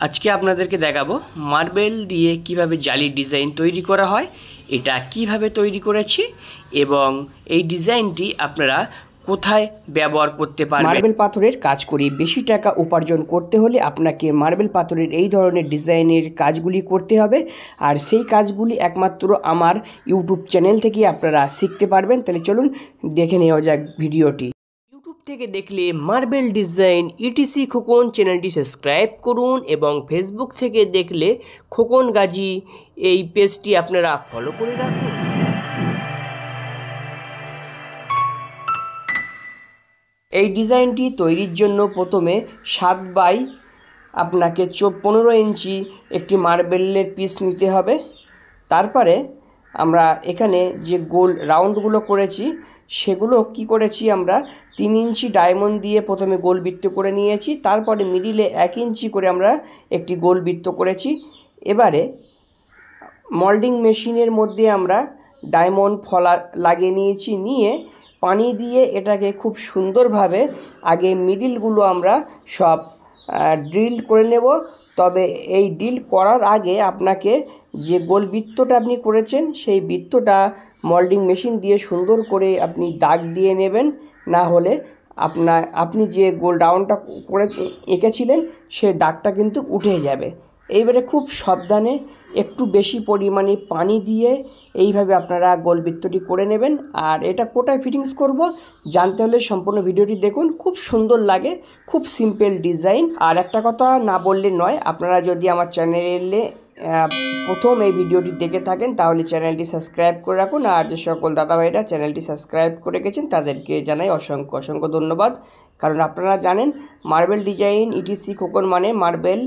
আজকে আপনাদেরকে দেখাবো মার্বেল দিয়ে কিভাবে জালি ডিজাইন তৈরি করা হয়, এটা কিভাবে তৈরি করেছি এবং এই ডিজাইনটি আপনারা কোথায় ব্যবহার করতে পারবেন। মার্বেল পাথরের কাজ করে বেশি টাকা উপার্জন করতে হলে আপনাকে মার্বেল পাথরের এই ধরনের ডিজাইনের কাজগুলি করতে হবে, আর সেই কাজগুলি একমাত্র আমার ইউটিউব চ্যানেল থেকে আপনারা শিখতে পারবেন। তাহলে চলুন দেখে নেওয়া যাক ভিডিওটি। ইউটিউব থেকে দেখলে মার্বেল ডিজাইন ইটিসি খোকন চ্যানেলটি সাবস্ক্রাইব করুন এবং ফেসবুক থেকে দেখলে খোকন গাজী এই পেজটি আপনারা ফলো করে রাখুন। এই ডিজাইনটি তৈরির জন্য প্রথমে 7 বাই আপনাকে 15 ইঞ্চি একটি মার্বেলের পিস নিতে হবে। তারপরে আমরা এখানে যে গোল রাউন্ডগুলো করেছি সেগুলো কি করেছি, আমরা 3 ইঞ্চি ডায়মন্ড দিয়ে প্রথমে গোল বৃত্ত করে নিয়েছি, তারপরে মিডিলে 1 ইঞ্চি করে আমরা একটি গোল বৃত্ত করেছি। এবারে মোল্ডিং মেশিনের মধ্যে আমরা ডায়মন্ড ফলা লাগিয়ে নিয়েছি, নিয়ে পানি দিয়ে এটাকে খুব সুন্দরভাবে আগে মিডিলগুলো আমরা সব ড্রিল করে নেব। তবে এই ড্রিল করার আগে আপনাকে যে গোল বৃত্তটা আপনি করেছেন সেই বৃত্তটা মোল্ডিং মেশিন দিয়ে সুন্দর করে আপনি দাগ দিয়ে নেবেন, না হলে আপনি যে গোল রাউন্ডটা করে এঁকেছিলেন সেই দাগটা কিন্তু উঠে যাবে। এইবারে খুব সাবধানে একটু বেশি পরিমাণে পানি দিয়ে এইভাবে আপনারা গোল বৃত্তটি করে নেবেন। আর এটা কোথায় ফিটিংস করব জানতে হলে সম্পূর্ণ ভিডিওটি দেখুন, খুব সুন্দর লাগে, খুব সিম্পল ডিজাইন। আর একটা কথা না বললে নয়, আপনারা যদি আমার চ্যানেলে প্রথম এই ভিডিওটি দেখে থাকেন তাহলে চ্যানেলটি সাবস্ক্রাইব করে রাখুন। আর যে সকল দাদাভাইরা চ্যানেলটি সাবস্ক্রাইব করে গেছেন তাদেরকে জানাই অসংখ্য অসংখ্য ধন্যবাদ, কারণ আপনারা জানেন মার্বেল ডিজাইন ইটিসি খোকন মানে মার্বেল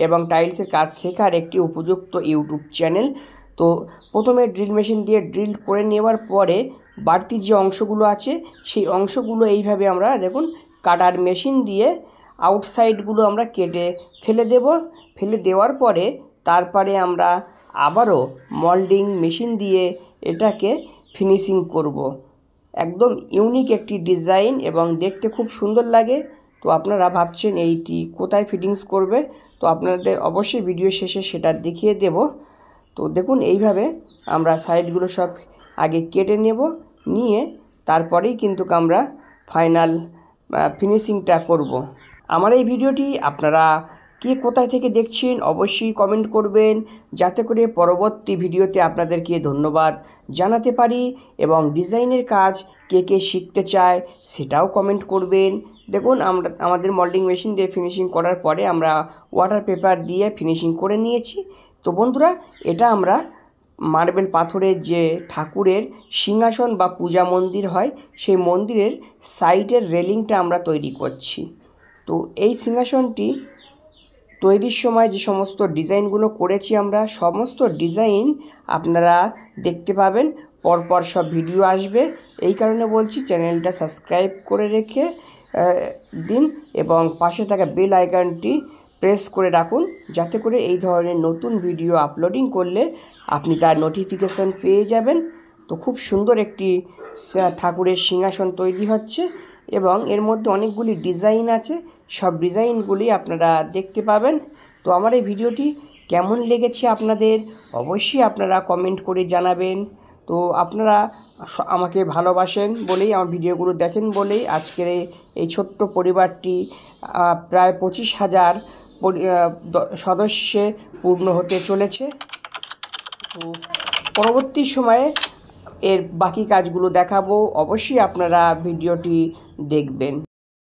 এবং টাইলসের কাজ শেখার একটি উপযুক্ত ইউটিউব চ্যানেল। তো প্রথমে ড্রিল মেশিন দিয়ে ড্রিল করে নেওয়ার পরে বাড়তি যে অংশগুলো আছে সেই অংশগুলো এইভাবে আমরা দেখুন কাটার মেশিন দিয়ে আউটসাইডগুলো আমরা কেটে ফেলে দেব। ফেলে দেওয়ার পরে তারপরে আমরা আবারও মোল্ডিং মেশিন দিয়ে এটাকে ফিনিশিং করব। একদম ইউনিক একটি ডিজাইন এবং দেখতে খুব সুন্দর লাগে। তো আপনারা ভাবছেন এইটি কোথায় ফিটিংস করবে, তো আপনাদের অবশ্যই ভিডিও শেষে সেটা দেখিয়ে দেব। তো দেখুন এইভাবে আমরা সাইডগুলো সব আগে কেটে নেব, নিয়ে তারপরেই কিন্তু আমরা ফাইনাল ফিনিশিংটা করব। আমার এই ভিডিওটি আপনারা কে কোথায় থেকে দেখছেন অবশ্যই কমেন্ট করবেন, যাতে করে পরবর্তী ভিডিওতে আপনাদেরকে ধন্যবাদ জানাতে পারি। এবং ডিজাইনের কাজ কে কে শিখতে চায় সেটাও কমেন্ট করবেন। দেখুন আমাদের মোল্ডিং মেশিন দিয়ে ফিনিশিং করার পরে আমরা ওয়াটার পেপার দিয়ে ফিনিশিং করে নিয়েছি। তো বন্ধুরা, এটা আমরা মার্বেল পাথরের যে ঠাকুরের সিংহাসন বা পূজা মন্দির হয় সেই মন্দিরের সাইডের রেলিংটা আমরা তৈরি করছি। তো এই সিংহাসনটি তৈরির সময় যে সমস্ত ডিজাইনগুলো করেছি আমরা সমস্ত ডিজাইন আপনারা দেখতে পাবেন, পরপর সব ভিডিও আসবে। এই কারণে বলছি চ্যানেলটা সাবস্ক্রাইব করে রেখে দিন এবং পাশে থাকা বেল আইকনটি প্রেস করে রাখুন, যাতে করে এই ধরনের নতুন ভিডিও আপলোডিং করলে আপনি তার নোটিফিকেশান পেয়ে যাবেন। তো খুব সুন্দর একটি ঠাকুরের সিংহাসন তৈরি হচ্ছে এবং এর মধ্যে অনেকগুলি ডিজাইন আছে, সব ডিজাইনগুলি আপনারা দেখতে পাবেন। তো আমার এই ভিডিওটি কেমন লেগেছে আপনাদের অবশ্যই আপনারা কমেন্ট করে জানাবেন। তো আপনারা আমাকে ভালোবাসেন বলেই আমার ভিডিওগুলো দেখেন বলেই আজকের এই ছোট্ট পরিবারটি প্রায় 25,000 সদস্যে পূর্ণ হতে চলেছে। তো পরবর্তী সময়ে এর বাকি কাজগুলো দেখাবো, অবশ্যই আপনারা ভিডিওটি দেখবেন।